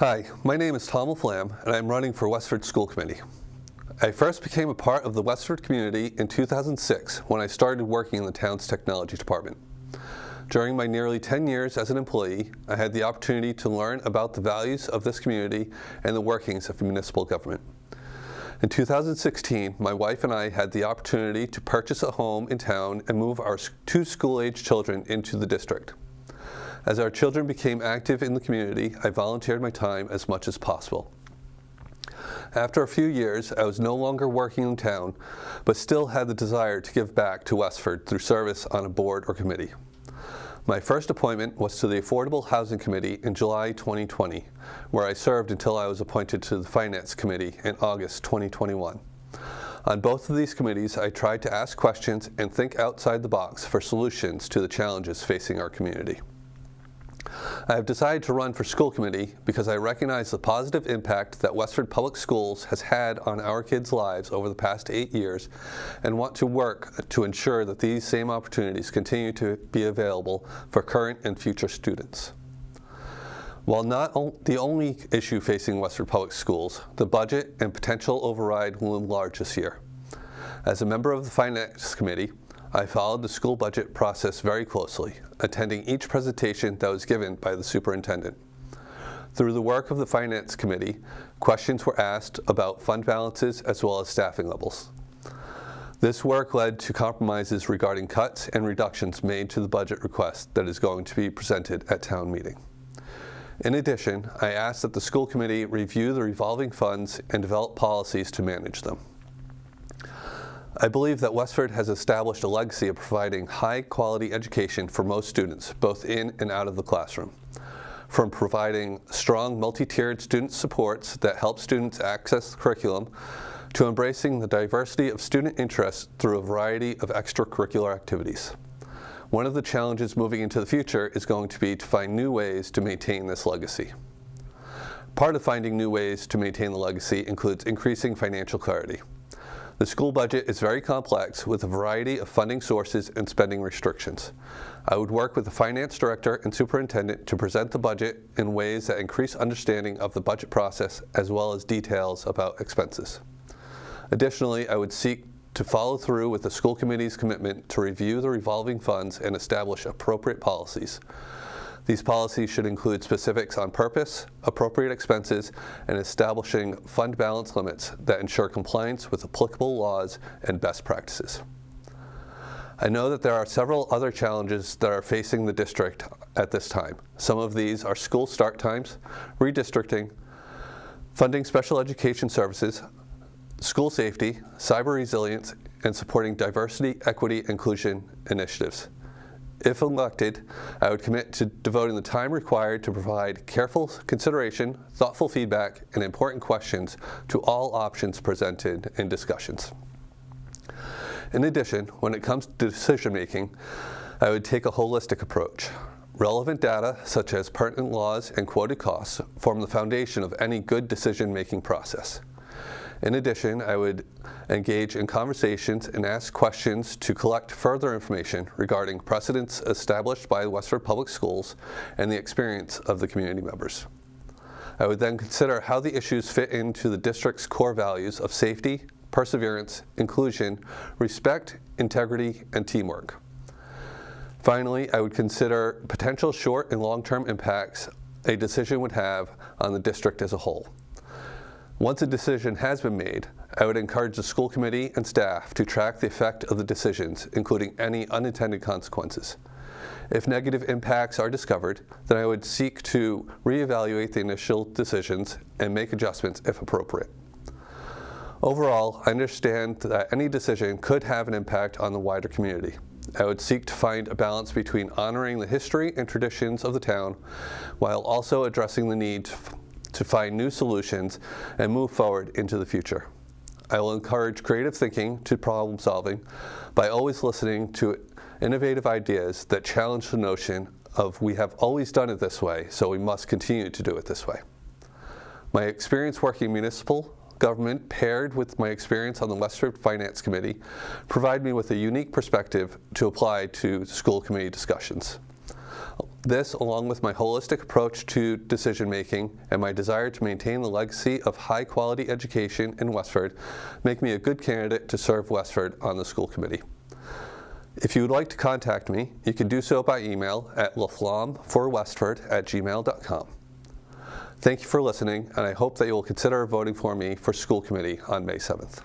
Hi, my name is Tom Laflamme, and I'm running for Westford School Committee. I first became a part of the Westford community in 2006 when I started working in the town's technology department. During my nearly 10 years as an employee, I had the opportunity to learn about the values of this community and the workings of municipal government. In 2016, my wife and I had the opportunity to purchase a home in town and move our two school-age children into the district. As our children became active in the community, I volunteered my time as much as possible. After a few years, I was no longer working in town, but still had the desire to give back to Westford through service on a board or committee. My first appointment was to the Affordable Housing Committee in July 2020, where I served until I was appointed to the Finance Committee in August 2021. On both of these committees, I tried to ask questions and think outside the box for solutions to the challenges facing our community. I have decided to run for school committee because I recognize the positive impact that Westford Public Schools has had on our kids' lives over the past 8 years and want to work to ensure that these same opportunities continue to be available for current and future students. While not the only issue facing Westford Public Schools, the budget and potential override loom large this year. As a member of the Finance Committee, I followed the school budget process very closely, attending each presentation that was given by the superintendent. Through the work of the Finance Committee, questions were asked about fund balances as well as staffing levels. This work led to compromises regarding cuts and reductions made to the budget request that is going to be presented at town meeting. In addition, I asked that the school committee review the revolving funds and develop policies to manage them. I believe that Westford has established a legacy of providing high-quality education for most students, both in and out of the classroom. From providing strong multi-tiered student supports that help students access the curriculum, to embracing the diversity of student interests through a variety of extracurricular activities. One of the challenges moving into the future is going to be to find new ways to maintain this legacy. Part of finding new ways to maintain the legacy includes increasing financial clarity. The school budget is very complex with a variety of funding sources and spending restrictions. I would work with the finance director and superintendent to present the budget in ways that increase understanding of the budget process as well as details about expenses. Additionally, I would seek to follow through with the school committee's commitment to review the revolving funds and establish appropriate policies. These policies should include specifics on purpose, appropriate expenses, and establishing fund balance limits that ensure compliance with applicable laws and best practices. I know that there are several other challenges that are facing the district at this time. Some of these are school start times, redistricting, funding special education services, school safety, cyber resilience, and supporting diversity, equity, inclusion initiatives. If elected, I would commit to devoting the time required to provide careful consideration, thoughtful feedback, and important questions to all options presented in discussions. In addition, when it comes to decision-making, I would take a holistic approach. Relevant data, such as pertinent laws and quoted costs, form the foundation of any good decision-making process. In addition, I would engage in conversations and ask questions to collect further information regarding precedents established by Westford Public Schools and the experience of the community members. I would then consider how the issues fit into the district's core values of safety, perseverance, inclusion, respect, integrity, and teamwork. Finally, I would consider potential short and long-term impacts a decision would have on the district as a whole. Once a decision has been made, I would encourage the school committee and staff to track the effect of the decisions, including any unintended consequences. If negative impacts are discovered, then I would seek to reevaluate the initial decisions and make adjustments if appropriate. Overall, I understand that any decision could have an impact on the wider community. I would seek to find a balance between honoring the history and traditions of the town while also addressing the need to find new solutions and move forward into the future. I will encourage creative thinking to problem solving by always listening to innovative ideas that challenge the notion of we have always done it this way, so we must continue to do it this way. My experience working in municipal government paired with my experience on the Westford Finance Committee provide me with a unique perspective to apply to school committee discussions. This, along with my holistic approach to decision-making and my desire to maintain the legacy of high-quality education in Westford, make me a good candidate to serve Westford on the school committee. If you would like to contact me, you can do so by email at laflammeforwestford@gmail.com. Thank you for listening, and I hope that you will consider voting for me for school committee on May 7th.